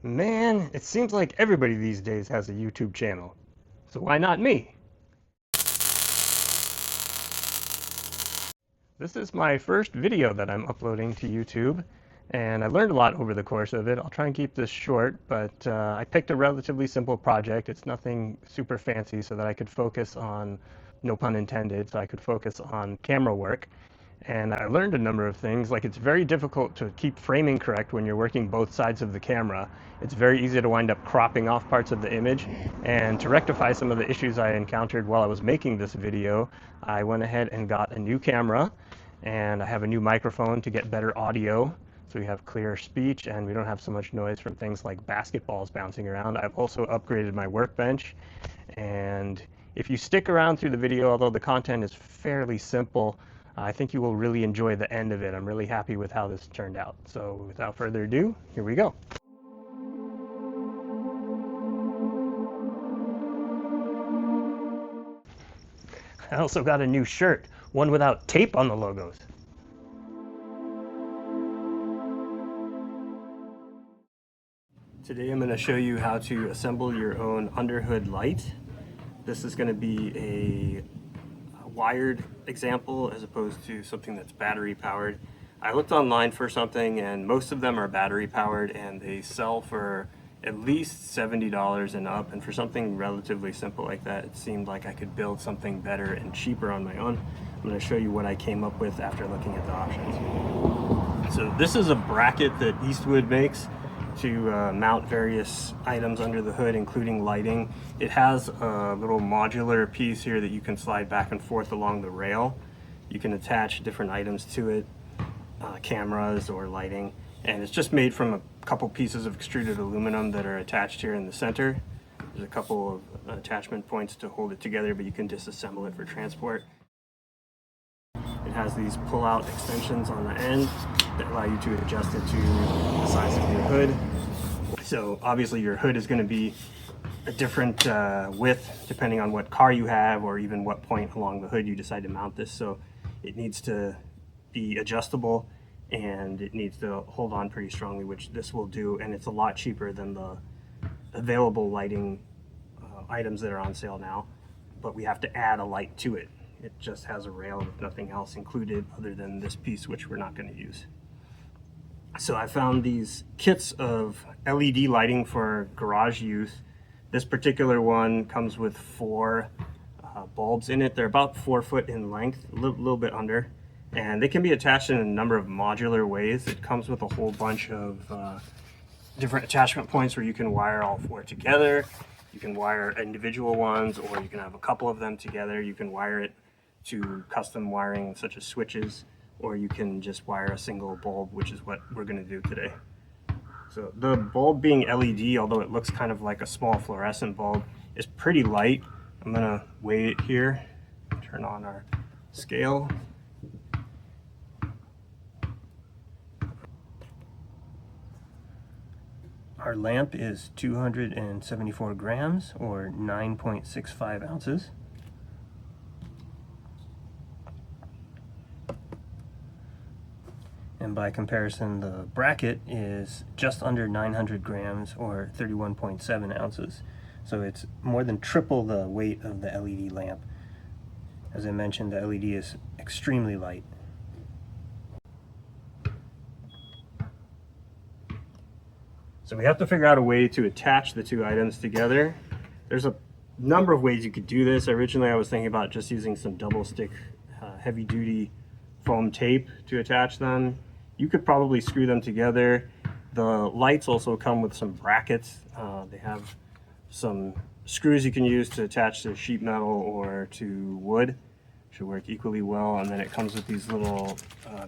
Man, it seems like everybody these days has a YouTube channel. So why not me? This is my first video that I'm uploading to YouTube, and I learned a lot over the course of it. I'll try and keep this short, but I picked a relatively simple project. It's nothing super fancy so that I could focus on, no pun intended, so I could focus on camera work. And I learned a number of things, like it's very difficult to keep framing correct when you're working both sides of the camera. It's very easy to wind up cropping off parts of the image. And to rectify some of the issues I encountered while I was making this video, I went ahead and got a new camera, and I have a new microphone to get better audio, so we have clearer speech and we don't have so much noise from things like basketballs bouncing around. I've also upgraded my workbench, and if you stick around through the video, although the content is fairly simple, I think you will really enjoy the end of it. I'm really happy with how this turned out. So without further ado, here we go. I also got a new shirt, one without tape on the logos. Today I'm going to show you how to assemble your own underhood light. This is going to be a wired example as opposed to something that's battery powered. I looked online for something and most of them are battery powered and they sell for at least $70 and up, and for something relatively simple like that it seemed like I could build something better and cheaper on my own. I'm going to show you what I came up with after looking at the options. So this is a bracket that Eastwood makes to mount various items under the hood, including lighting. It has a little modular piece here that you can slide back and forth along the rail. You can attach different items to it, cameras or lighting, and it's just made from a couple pieces of extruded aluminum that are attached here in the center. There's a couple of attachment points to hold it together, but you can disassemble it for transport. It has these pull-out extensions on the end that allow you to adjust it to the size of your hood. So obviously your hood is going to be a different width depending on what car you have or even what point along the hood you decide to mount this. So it needs to be adjustable and it needs to hold on pretty strongly, which this will do, and it's a lot cheaper than the available lighting items that are on sale now, but we have to add a light to it. It just has a rail with nothing else included other than this piece, which we're not going to use. So I found these kits of LED lighting for garage use. This particular one comes with 4 bulbs in it. They're about 4 foot in length, a little bit under, and they can be attached in a number of modular ways. It comes with a whole bunch of different attachment points where you can wire all 4 together. You can wire individual ones, or you can have a couple of them together. You can wire it to custom wiring such as switches, or you can just wire a single bulb, which is what we're going to do today. So the bulb being LED, although it looks kind of like a small fluorescent bulb, is pretty light. I'm going to weigh it here, turn on our scale. Our lamp is 274 grams or 9.65 ounces. And by comparison, the bracket is just under 900 grams or 31.7 ounces. So it's more than triple the weight of the LED lamp. As I mentioned, the LED is extremely light. So we have to figure out a way to attach the 2 items together. There's a number of ways you could do this. Originally I was thinking about just using some double stick heavy duty foam tape to attach them. You could probably screw them together. The lights also come with some brackets. They have some screws you can use to attach to sheet metal or to wood. Should work equally well. And then it comes with these little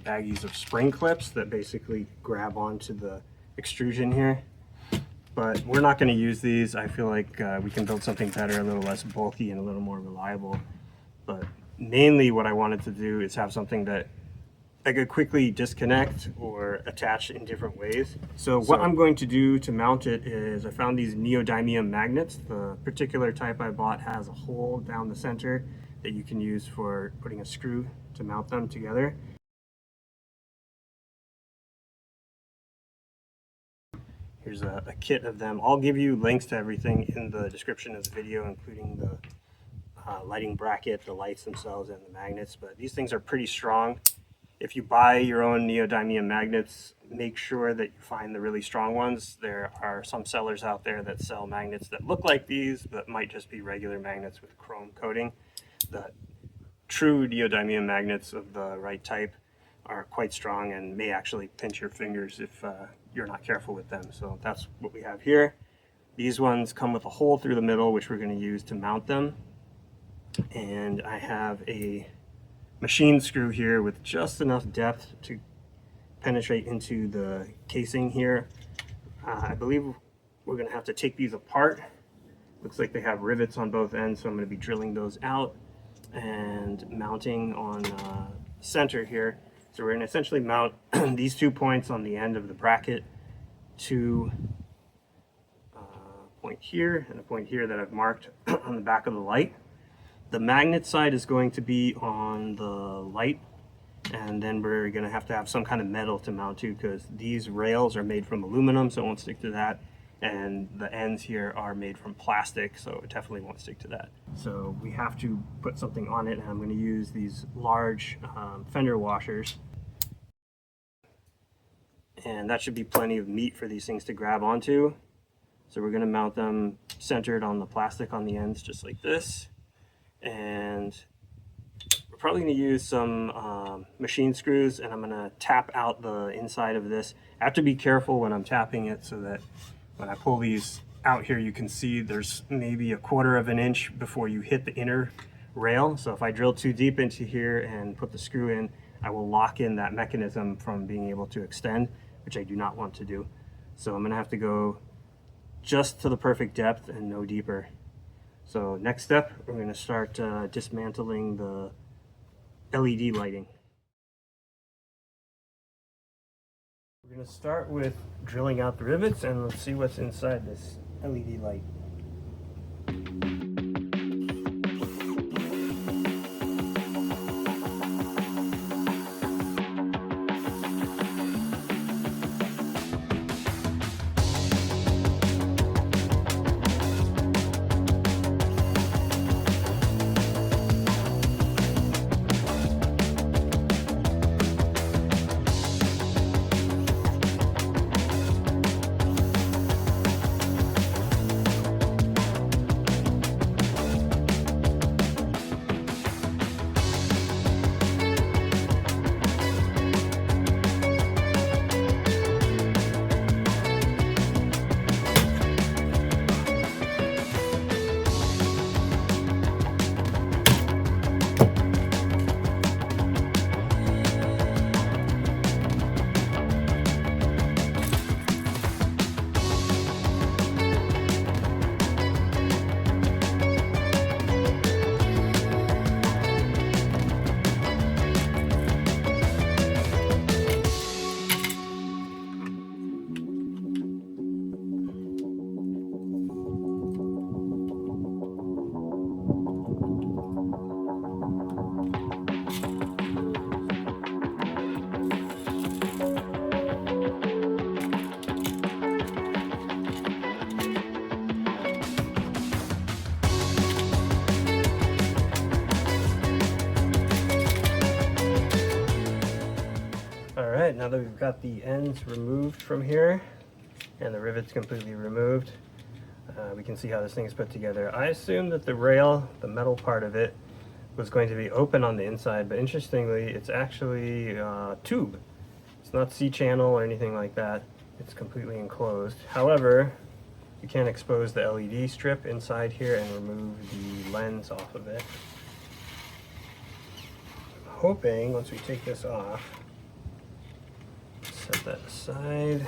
baggies of spring clips that basically grab onto the extrusion here. But we're not going to use these. I feel like we can build something better, a little less bulky and a little more reliable. But mainly what I wanted to do is have something that I could quickly disconnect or attach in different ways. So what I'm going to do to mount it is I found these Neodymium Magnets. The particular type I bought has a hole down the center that you can use for putting a screw to mount them together. Here's a kit of them. I'll give you links to everything in the description of the video, including the lighting bracket, the lights themselves, and the magnets. But these things are pretty strong. If you buy your own neodymium magnets, make sure that you find the really strong ones. There are some sellers out there that sell magnets that look like these, but might just be regular magnets with chrome coating. The true neodymium magnets of the right type are quite strong and may actually pinch your fingers if you're not careful with them. So that's what we have here. These ones come with a hole through the middle, which we're going to use to mount them. And I have a machine screw here with just enough depth to penetrate into the casing here. I believe we're going to have to take these apart. Looks like they have rivets on both ends, so I'm going to be drilling those out and mounting on center here. So we're going to essentially mount these 2 points on the end of the bracket to a point here and a point here that I've marked on the back of the light. The magnet side is going to be on the light, and then we're going to have some kind of metal to mount to, because these rails are made from aluminum, so it won't stick to that, and the ends here are made from plastic, so it definitely won't stick to that. So we have to put something on it, and I'm going to use these large fender washers, and that should be plenty of meat for these things to grab onto. So we're going to mount them centered on the plastic on the ends, just like this. And we're probably going to use some machine screws, and I'm going to tap out the inside of this. I have to be careful when I'm tapping it, so that when I pull these out here, you can see there's maybe 1/4 of an inch before you hit the inner rail. So if I drill too deep into here and put the screw in, I will lock in that mechanism from being able to extend, which I do not want to do. So I'm going to have to go just to the perfect depth and no deeper. So next step, we're going to start dismantling the LED lighting. We're going to start with drilling out the rivets, and let's see what's inside this LED light. Alright, now that we've got the ends removed from here and the rivets completely removed, we can see how this thing is put together. I assumed that the rail, the metal part of it, was going to be open on the inside, but interestingly it's actually tube. It's not C-channel or anything like that. It's completely enclosed. However, you can expose the LED strip inside here and remove the lens off of it. I'm hoping once we take this off, set that aside.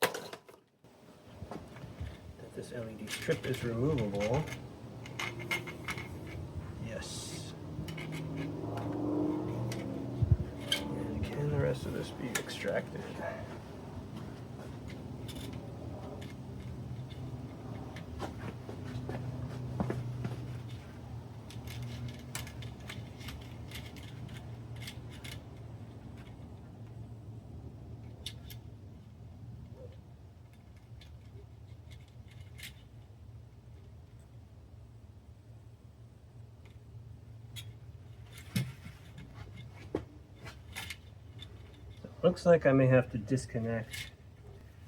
That this LED strip is removable. Yes. And can the rest of this be extracted? Looks like I may have to disconnect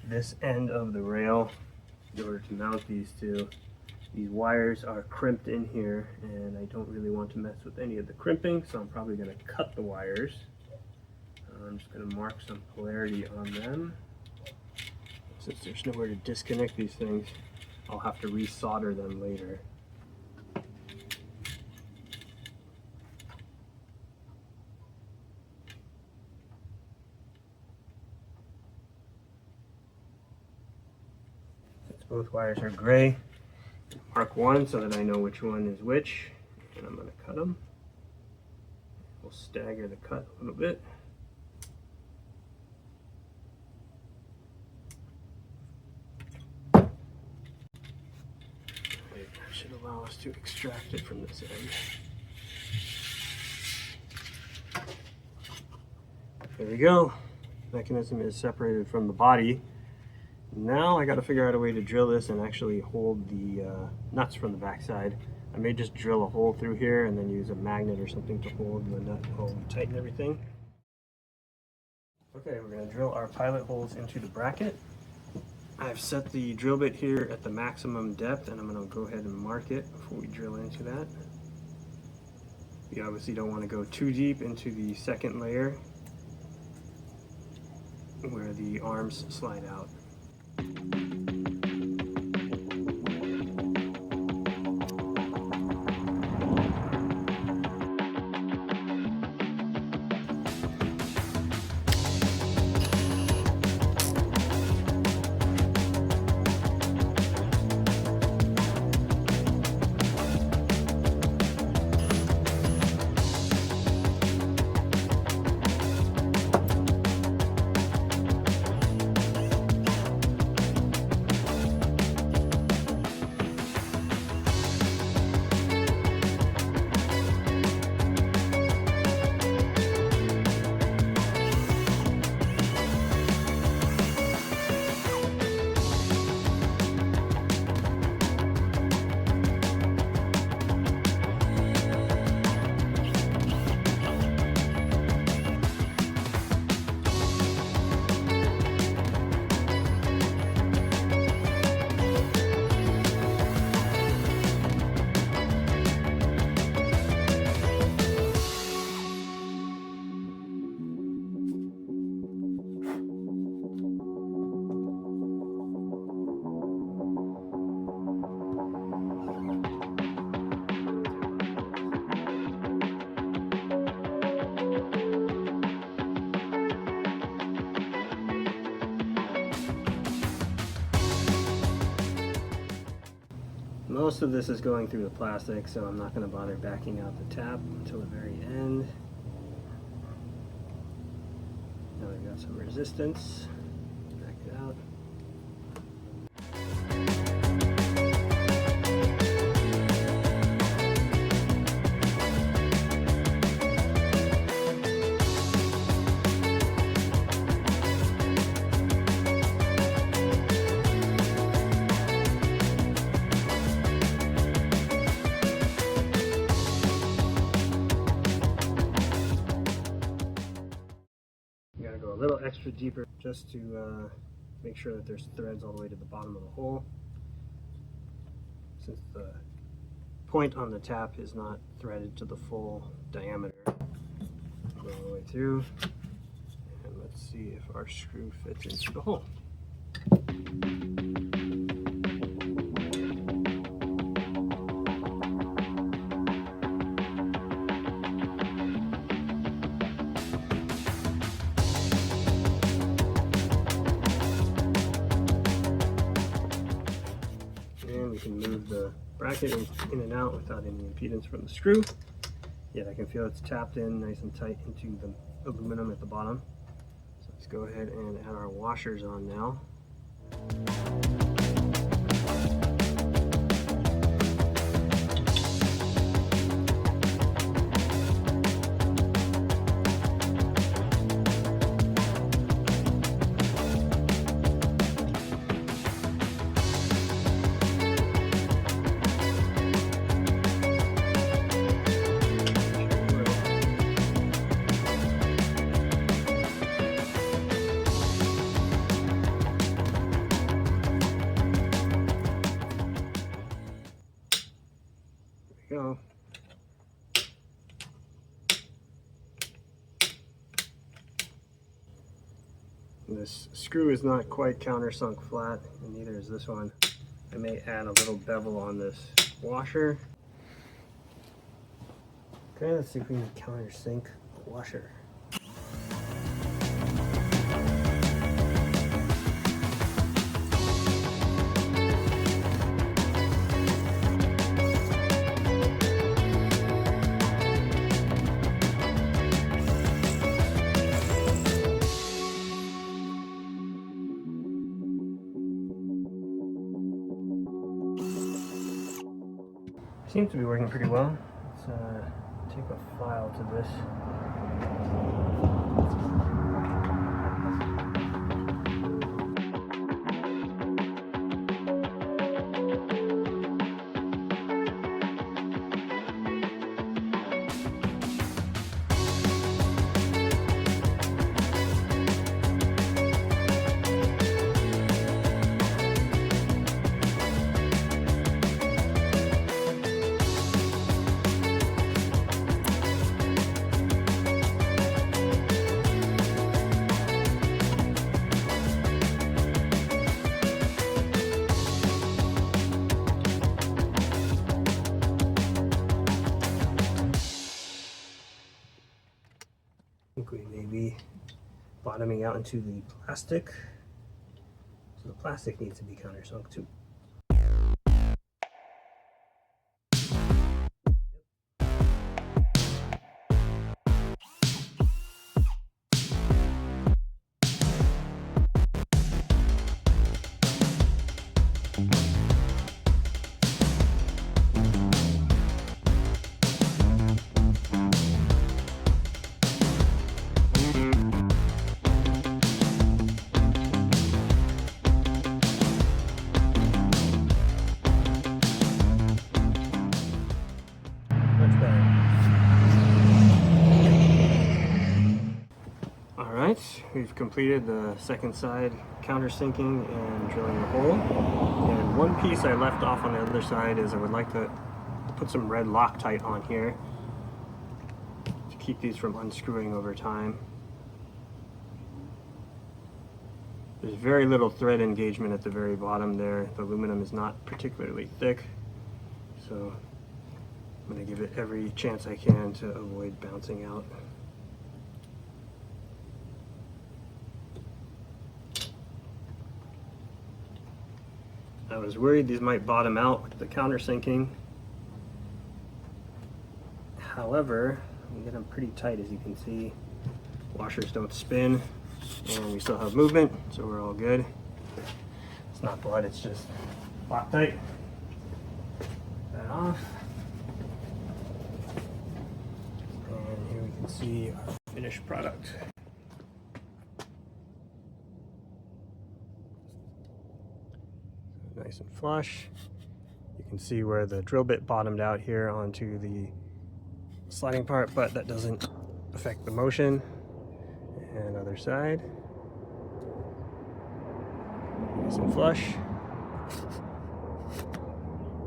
this end of the rail in order to mount these two. These wires are crimped in here, and I don't really want to mess with any of the crimping, so I'm probably going to cut the wires. I'm just going to mark some polarity on them. Since there's nowhere to disconnect these things, I'll have to resolder them later. Since both wires are gray, mark one so that I know which one is which, and I'm going to cut them. We'll stagger the cut a little bit. That should allow us to extract it from this end. There we go. The mechanism is separated from the body. Now I got to figure out a way to drill this and actually hold the nuts from the backside. I may just drill a hole through here and then use a magnet or something to hold the nut while we tighten everything. Okay, we're going to drill our pilot holes into the bracket. I've set the drill bit here at the maximum depth, and I'm going to go ahead and mark it before we drill into that. You obviously don't want to go too deep into the second layer where the arms slide out. Most of this is going through the plastic, so I'm not going to bother backing out the tap until the very end. Now we've got some resistance. Back it out. A little extra deeper just to make sure that there's threads all the way to the bottom of the hole. Since the point on the tap is not threaded to the full diameter, go all the way through, and let's see if our screw fits into the hole. We can move the bracket in and out without any impedance from the screw. Yet I can feel it's tapped in nice and tight into the aluminum at the bottom. So let's go ahead and add our washers on now. This screw is not quite countersunk flat, and neither is this one. I may add a little bevel on this washer. Okay, let's see if we can countersink the washer. Seems to be working pretty well. Let's take a file to this. I think we may be bottoming out into the plastic. So the plastic needs to be countersunk too. Alright, we've completed the second side countersinking and drilling the hole. And one piece I left off on the other side is I would like to put some red Loctite on here to keep these from unscrewing over time. There's very little thread engagement at the very bottom there. The aluminum is not particularly thick, so I'm going to give it every chance I can to avoid bouncing out. I was worried these might bottom out with the countersinking. However, we get them pretty tight, as you can see. Washers don't spin, and we still have movement, so we're all good. It's not blood, it's just Loctite. That off. And here we can see our finished product. Nice and flush. You can see where the drill bit bottomed out here onto the sliding part, but that doesn't affect the motion. And other side. Nice and flush.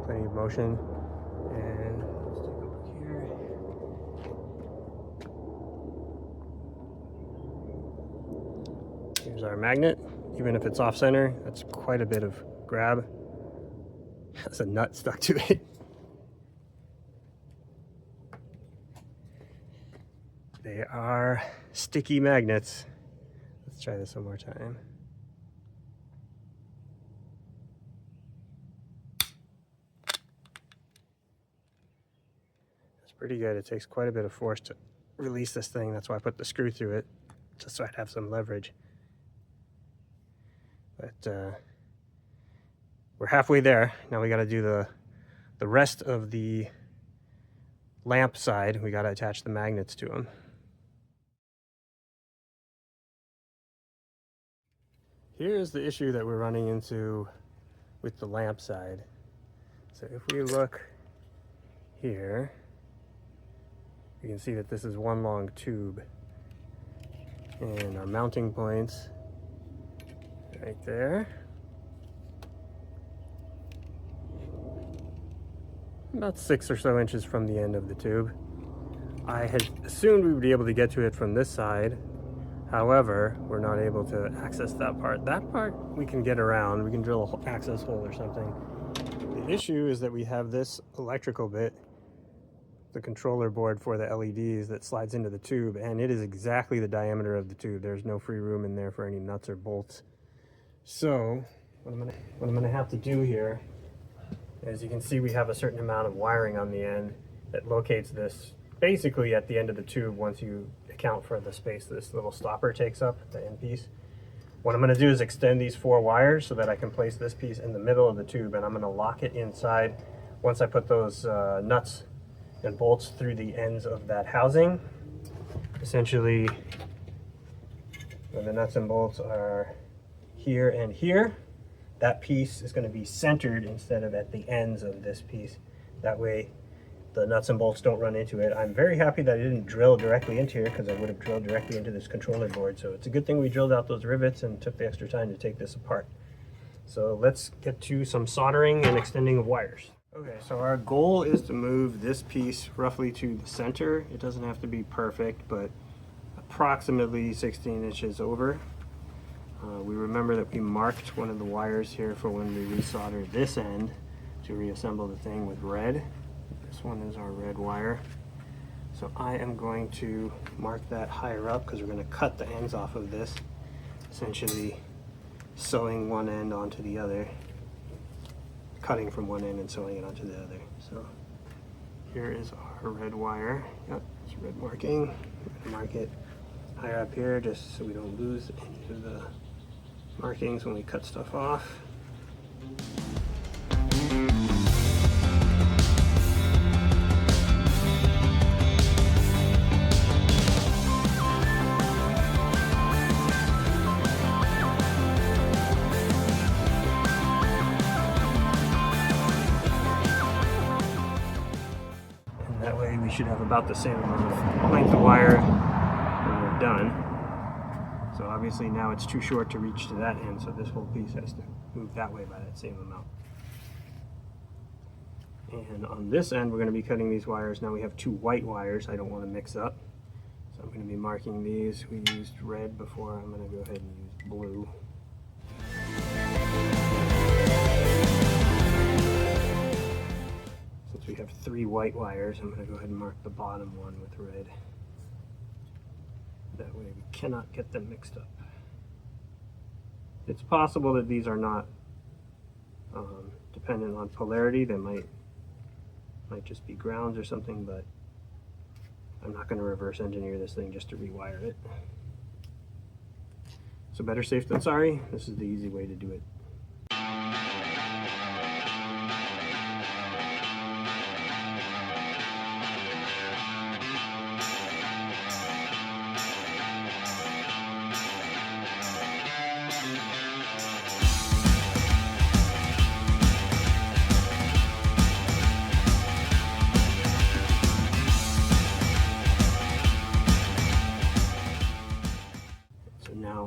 Plenty of motion. And let's take a look here. Here's our magnet. Even if it's off center, that's quite a bit of grab. That's a nut stuck to it. They are sticky magnets. Let's try this one more time. That's pretty good. It takes quite a bit of force to release this thing. That's why I put the screw through it, just so I'd have some leverage. But we're halfway there. Now we got to do the rest of the lamp side. We got to attach the magnets to them. Here's the issue that we're running into with the lamp side. So if we look here, you can see that this is one long tube, and our mounting points right there. About 6 or so inches from the end of the tube. I had assumed we would be able to get to it from this side. However, we're not able to access that part. That part we can get around. We can drill an access hole or something. The issue is that we have this electrical bit, the controller board for the LEDs, that slides into the tube, and it is exactly the diameter of the tube. There's no free room in there for any nuts or bolts. So what I'm gonna have to do here, as you can see, we have a certain amount of wiring on the end that locates this basically at the end of the tube once you account for the space this little stopper takes up, the end piece. What I'm going to do is extend these 4 wires so that I can place this piece in the middle of the tube, and I'm going to lock it inside once I put those nuts and bolts through the ends of that housing. Essentially, when the nuts and bolts are here and here, that piece is going to be centered instead of at the ends of this piece. That way the nuts and bolts don't run into it. I'm very happy that I didn't drill directly into here, because I would have drilled directly into this controller board. So it's a good thing we drilled out those rivets and took the extra time to take this apart. So let's get to some soldering and extending of wires. Okay, so our goal is to move this piece roughly to the center. It doesn't have to be perfect, but approximately 16 inches over. We remember that we marked one of the wires here for when we resolder this end to reassemble the thing with red. This one is our red wire. So I am going to mark that higher up, because we're going to cut the ends off of this, essentially sewing one end onto the other, cutting from one end and sewing it onto the other. So here is our red wire. Yep, it's red marking. We're going to mark it higher up here just so we don't lose any of the markings when we cut stuff off. We should have about the same amount of length of wire when we're done. So obviously now it's too short to reach to that end, so this whole piece has to move that way by that same amount. And on this end we're going to be cutting these wires. Now we have 2 white wires I don't want to mix up, so I'm going to be marking these. We used red before, I'm going to go ahead and use blue. We have 3 white wires. I'm going to go ahead and mark the bottom one with red. That way we cannot get them mixed up. It's possible that these are not dependent on polarity. They might just be grounds or something, but I'm not going to reverse engineer this thing just to rewire it. So better safe than sorry. This is the easy way to do it.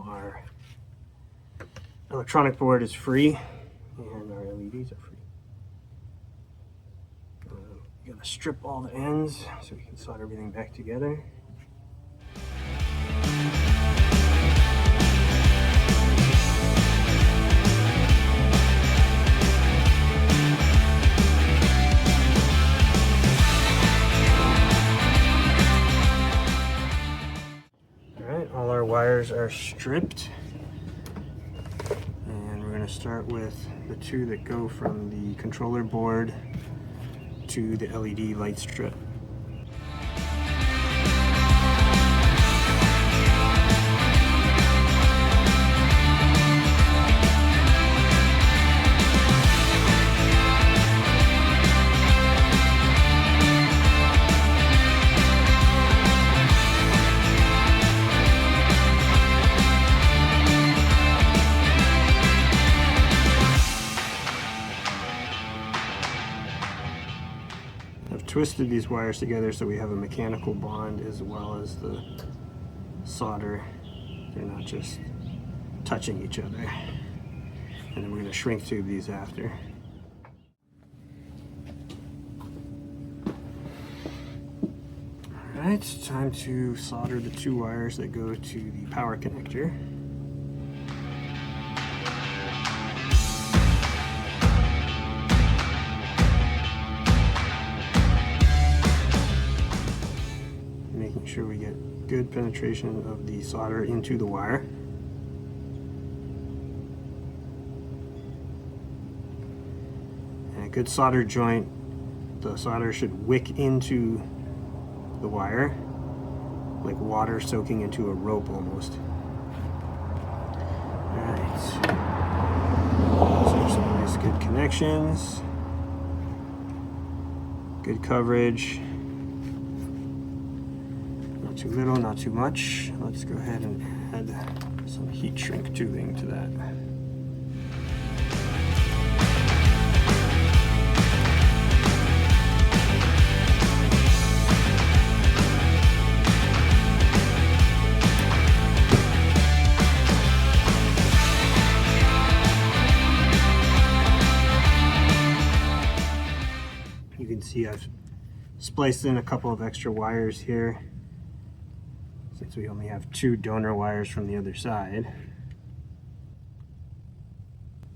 Our electronic board is free and our LEDs are free. You gotta strip all the ends so we can solder everything back together. All our wires are stripped, and we're going to start with the 2 that go from the controller board to the LED light strip. Twisted these wires together so we have a mechanical bond as well as the solder. They're not just touching each other. And then we're going to shrink tube these after. Alright, it's time to solder the 2 wires that go to the power connector. Making sure we get good penetration of the solder into the wire. And a good solder joint, the solder should wick into the wire like water soaking into a rope almost. Alright, so some nice good connections, good coverage, not too little, not too much. Let's go ahead and add some heat shrink tubing to that. You can see I've spliced in a couple of extra wires here since we only have 2 donor wires from the other side.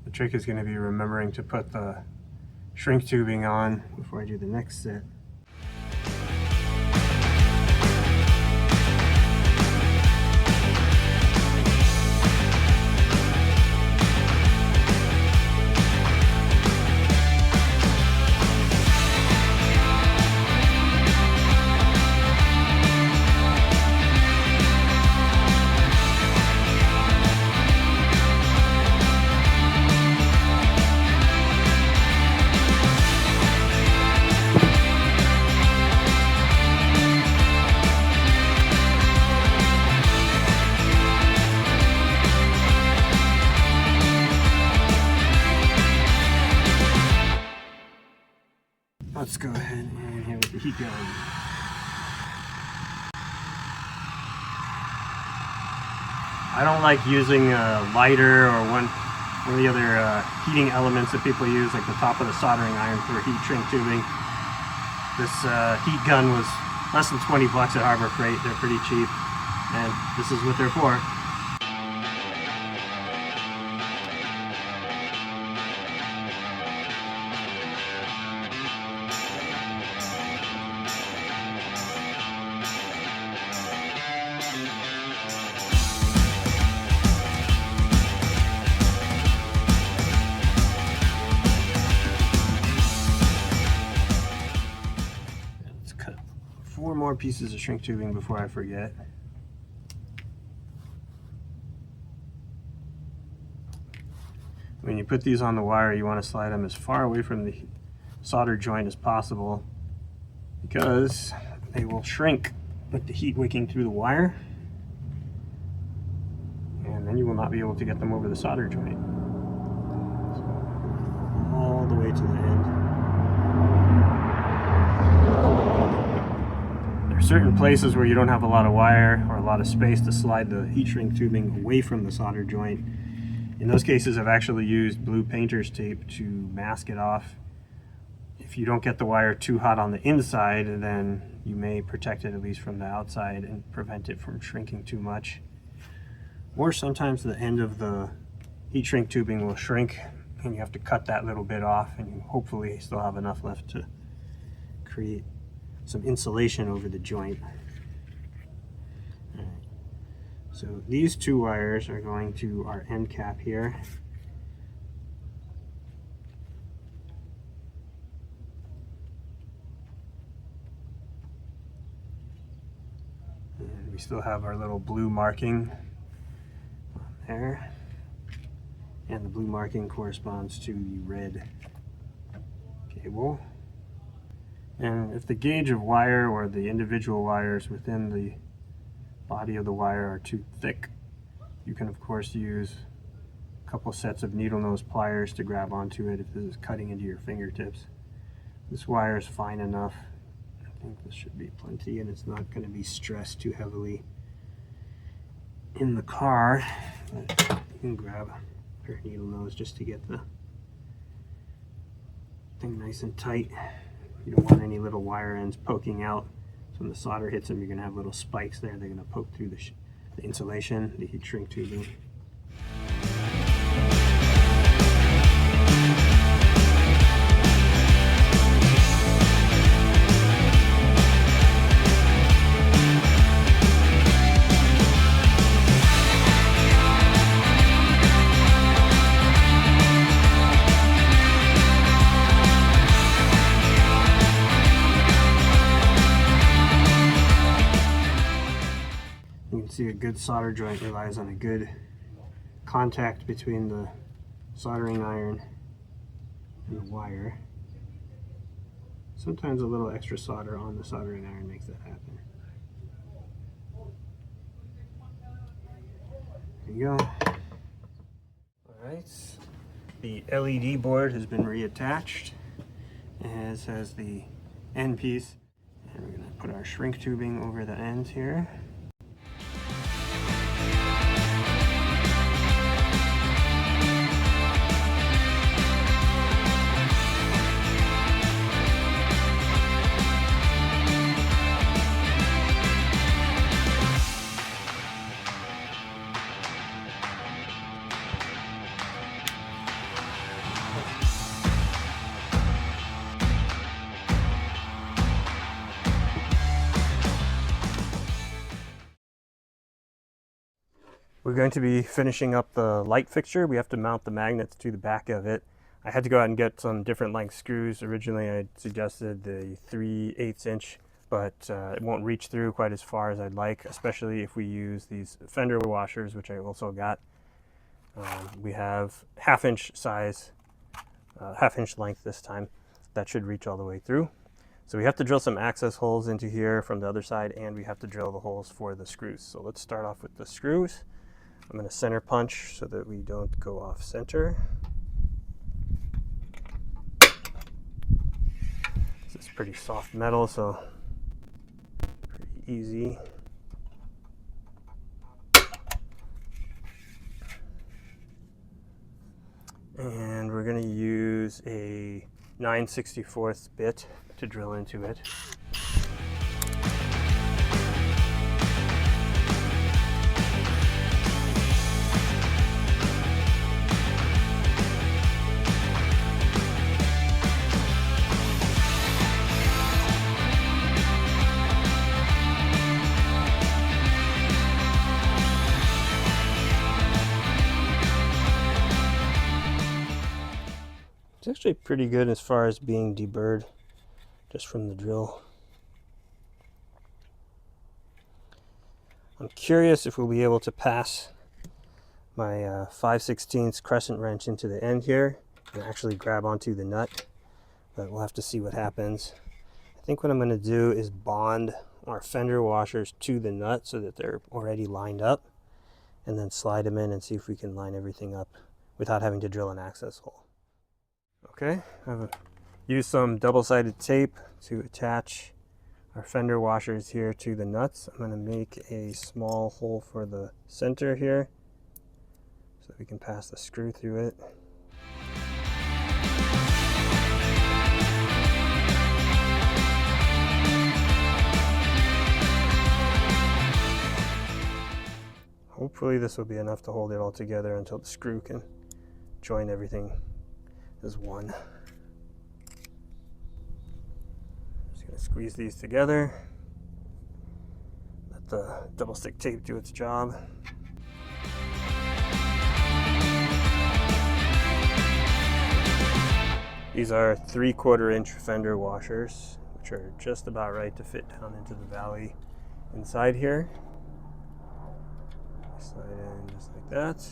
The trick is going to be remembering to put the shrink tubing on before I do the next set. Let's go ahead and have the heat going. I don't like using a lighter or one of the other heating elements that people use, like the top of the soldering iron for heat shrink tubing. This heat gun was less than 20 bucks at Harbor Freight. They're pretty cheap, and this is what they're for. Let's cut 4 more pieces of shrink tubing before I forget. When you put these on the wire, you want to slide them as far away from the solder joint as possible because they will shrink with the heat wicking through the wire, and then you will not be able to get them over the solder joint. So, all the way to the end. There are certain places where you don't have a lot of wire or a lot of space to slide the heat shrink tubing away from the solder joint. In those cases, I've actually used blue painter's tape to mask it off. If you don't get the wire too hot on the inside, then you may protect it at least from the outside and prevent it from shrinking too much. Or sometimes the end of the heat shrink tubing will shrink and you have to cut that little bit off, and you hopefully still have enough left to create some insulation over the joint. So these 2 wires are going to our end cap here. And we still have our little blue marking there. And the blue marking corresponds to the red cable. And if the gauge of wire or the individual wires within the body of the wire are too thick, you can of course use a couple sets of needle nose pliers to grab onto it if this is cutting into your fingertips. This wire is fine enough. I think this should be plenty, and it's not going to be stressed too heavily in the car, but you can grab your needle nose just to get the thing nice and tight. You don't want any little wire ends poking out So when the solder hits them, you're going to have little spikes there. They're going to poke through the insulation, the heat shrink tubing. You can see a good solder joint relies on a good contact between the soldering iron and the wire. Sometimes a little extra solder on the soldering iron makes that happen. There you go. Alright, the LED board has been reattached, as has the end piece. And we're going to put our shrink tubing over the ends here. We're going to be finishing up the light fixture. We have to mount the magnets to the back of it. I had to go out and get some different length screws. Originally I suggested the 3/8 inch, but it won't reach through quite as far as I'd like, especially if we use these fender washers, which I also got. We have half-inch size, half-inch length this time. That should reach all the way through. So we have to drill some access holes into here from the other side, and we have to drill the holes for the screws. So let's start off with the screws. I'm going to center punch so that we don't go off center. This is pretty soft metal, so pretty easy. And we're going to use a 9/64 bit to drill into it. It's actually pretty good as far as being deburred just from the drill. I'm curious if we'll be able to pass my 5/16 crescent wrench into the end here and actually grab onto the nut, but we'll have to see what happens. I think what I'm going to do is bond our fender washers to the nut so that they're already lined up, and then slide them in and see if we can line everything up without having to drill an access hole. Okay, I've used some double-sided tape to attach our fender washers here to the nuts. I'm going to make a small hole for the center here so that we can pass the screw through it. Hopefully this will be enough to hold it all together until the screw can join everything as one. Just going to squeeze these together. Let the double stick tape do its job. These are 3/4 inch fender washers, which are just about right to fit down into the valley inside here. Slide in just like that.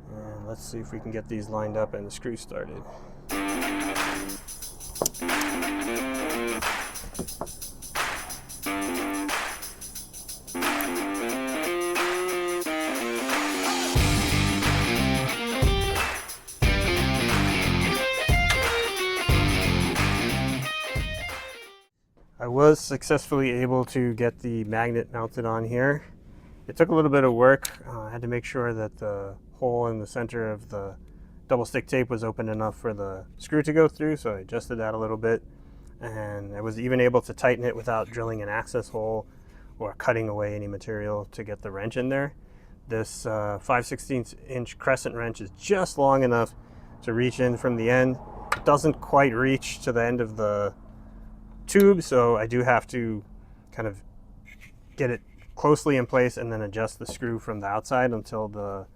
And let's see if we can get these lined up and the screw started. I was successfully able to get the magnet mounted on here. It took a little bit of work. I had to make sure that the hole in the center of the double stick tape was open enough for the screw to go through, so I adjusted that a little bit. and I was even able to tighten it without drilling an access hole or cutting away any material to get the wrench in there. This 5/16 inch crescent wrench is just long enough to reach in from the end. It doesn't quite reach to the end of the tube, so I do have to kind of get it closely in place and then adjust the screw from the outside until the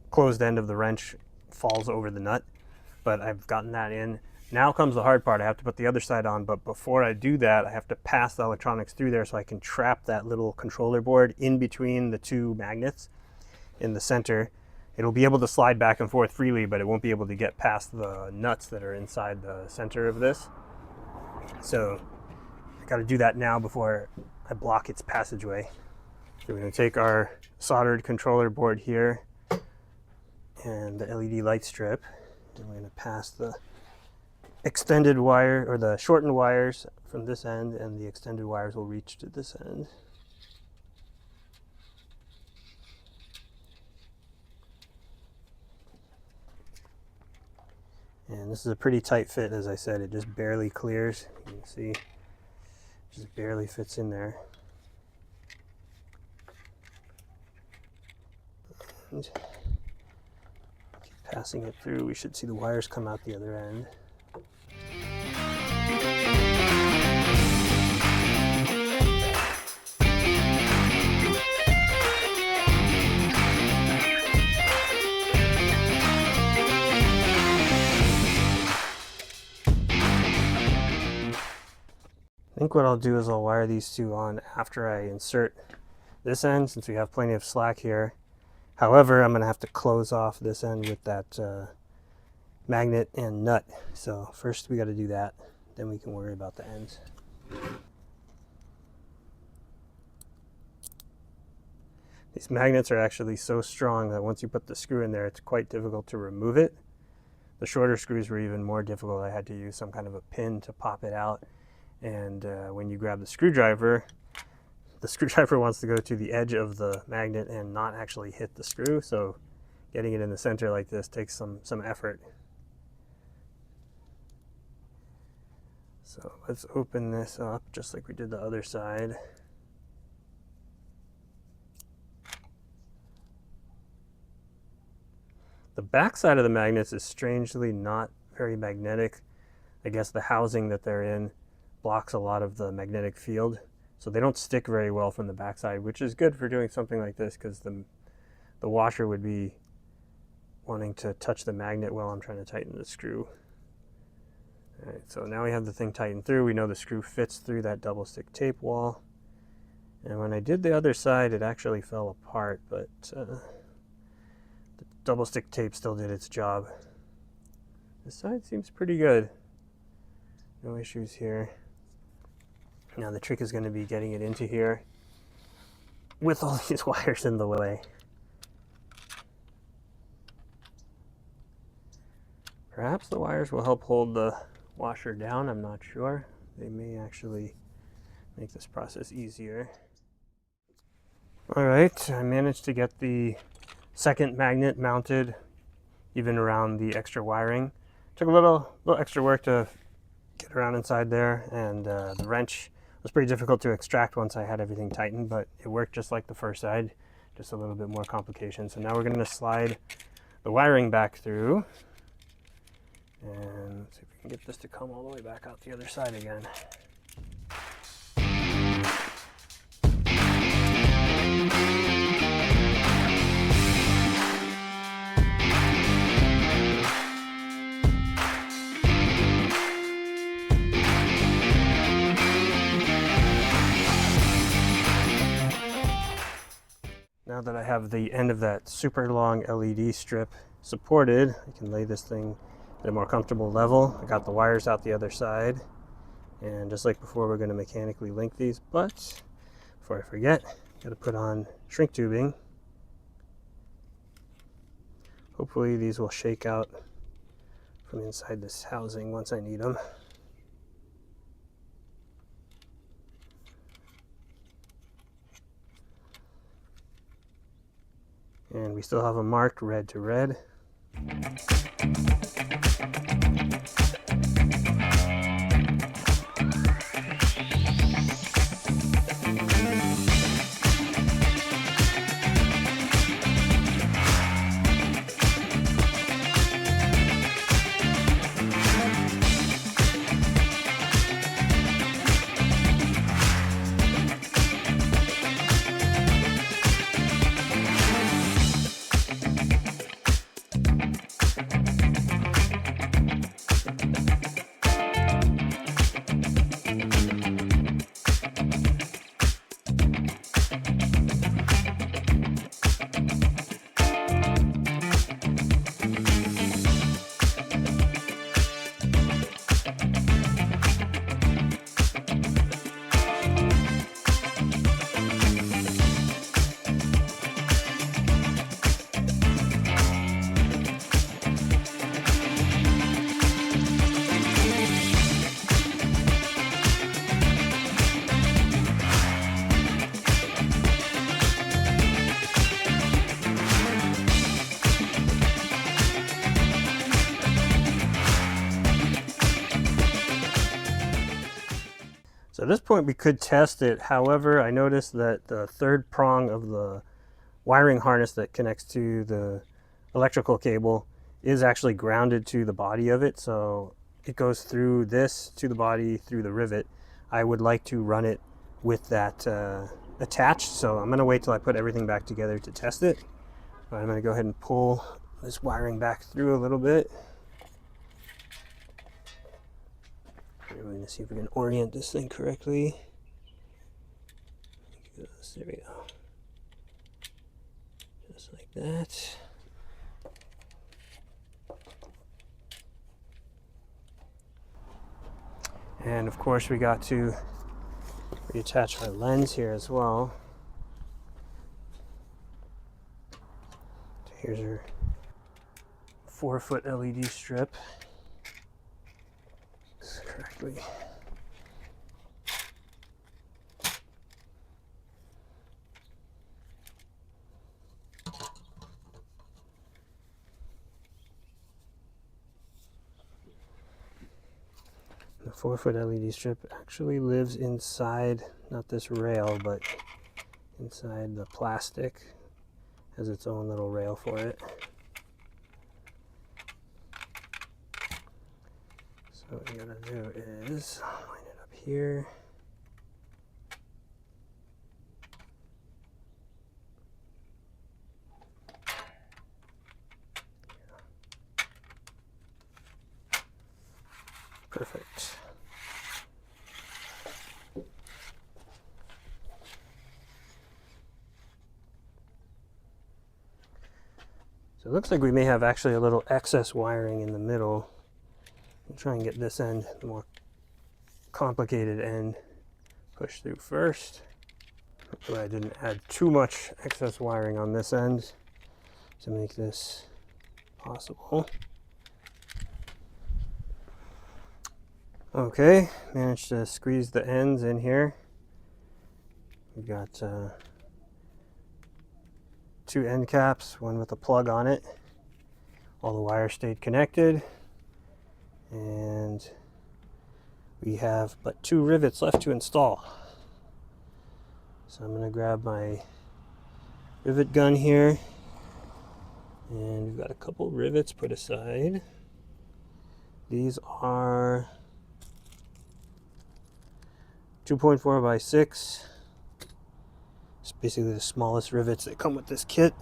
closed end of the wrench falls over the nut. But I've gotten that in. Now comes the hard part. I have to put the other side on, but before I do that, I have to pass the electronics through there so I can trap that little controller board in between the two magnets in the center. It'll be able to slide back and forth freely, but it won't be able to get past the nuts that are inside the center of this. So I got to do that now before I block its passageway. So we're going to take our soldered controller board here and the LED light strip, and we're going to pass the extended wire, or the shortened wires, from this end, and the extended wires will reach to this end. And this is a pretty tight fit, as I said. It just barely clears. You can see, it just barely fits in there. And keep passing it through. We should see the wires come out the other end. I think what I'll do is I'll wire these two on after I insert this end, since we have plenty of slack here. However, I'm going to have to close off this end with that magnet and nut. So first we got to do that, then we can worry about the ends. These magnets are actually so strong that once you put the screw in there, it's quite difficult to remove it. The shorter screws were even more difficult. I had to use some kind of a pin to pop it out. And when you grab the screwdriver wants to go to the edge of the magnet and not actually hit the screw. So getting it in the center like this takes some effort. So let's open this up just like we did the other side. The back side of the magnets is strangely not very magnetic. I guess the housing that they're in blocks a lot of the magnetic field, so they don't stick very well from the backside, which is good for doing something like this, because the washer would be wanting to touch the magnet while I'm trying to tighten the screw. All right, so now we have the thing tightened through. We know the screw fits through that double stick tape wall, and when I did the other side, it actually fell apart, but the double stick tape still did its job. This side seems pretty good. No issues here. Now the trick is going to be getting it into here with all these wires in the way. Perhaps the wires will help hold the washer down, I'm not sure. They may actually make this process easier. Alright, I managed to get the second magnet mounted even around the extra wiring. Took a little extra work to get around inside there, and the wrench was pretty difficult to extract once I had everything tightened, but it worked just like the first side, just a little bit more complication. So now we're going to slide the wiring back through, and see if we can get this to come all the way back out the other side again. Now that I have the end of that super long LED strip supported, I can lay this thing at a more comfortable level. I got the wires out the other side, and just like before, we're going to mechanically link these, but before I forget, got to put on shrink tubing. Hopefully these will shake out from inside this housing once I need them. And we still have them marked red to red. at this point we could test it. However, I noticed that the third prong of the wiring harness that connects to the electrical cable is actually grounded to the body of it, so it goes through this to the body through the rivet. I would like to run it with that attached, so I'm going to wait till I put everything back together to test it. But I'm going to go ahead and pull this wiring back through a little bit. We're going to see if we can orient this thing correctly. There we go. Just like that. And of course we got to reattach our lens here as well. Here's our 4-foot LED strip. This correctly. The 4-foot LED strip actually lives inside, not this rail, but inside the plastic. Has its own little rail for it. So what you gotta do is line it up here. Perfect. So it looks like we may have actually a little excess wiring in the middle. I'll try and get this end, the more complicated end, pushed through first. Hopefully I didn't add too much excess wiring on this end to make this possible. Okay, managed to squeeze the ends in here. We've got 2 end caps, one with a plug on it. All the wires stayed connected, and we have but 2 rivets left to install. So I'm going to grab my rivet gun here, and we've got a couple rivets put aside. These are 2.4 by 6. It's basically the smallest rivets that come with this kit.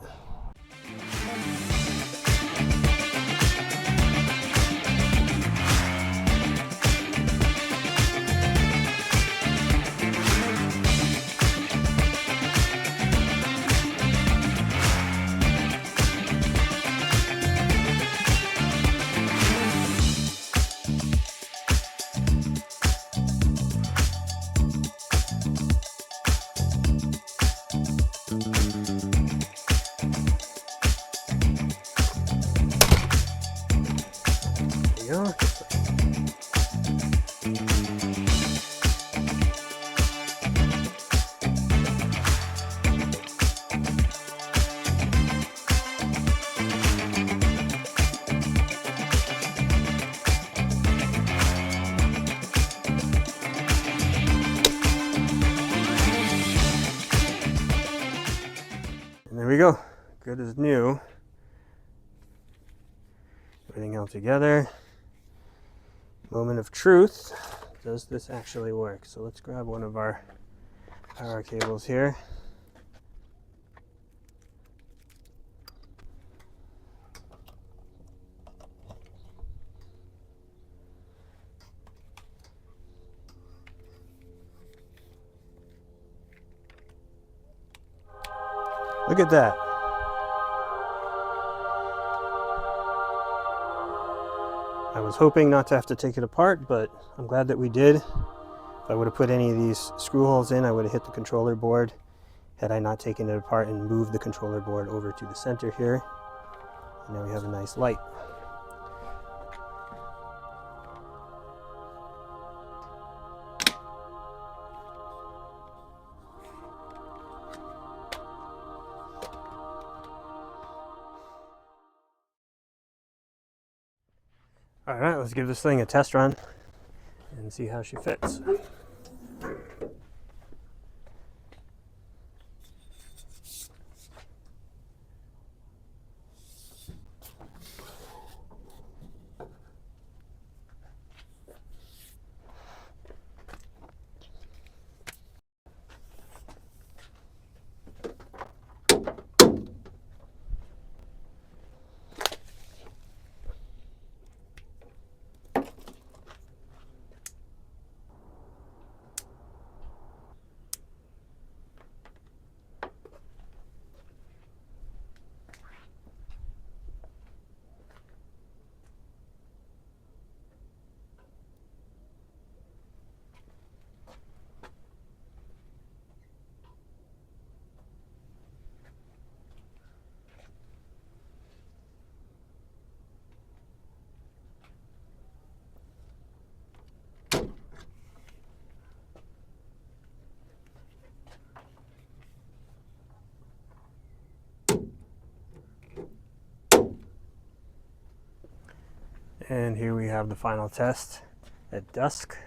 Go. And there we go. Good as new. Everything all together. Moment of truth. Does this actually work? So let's grab one of our power cables here. Look at that. I was hoping not to have to take it apart, but I'm glad that we did. If I would have put any of these screw holes in, I would have hit the controller board had I not taken it apart and moved the controller board over to the center here. And now we have a nice light. All right, let's give this thing a test run and see how she fits. And here we have the final test at dusk.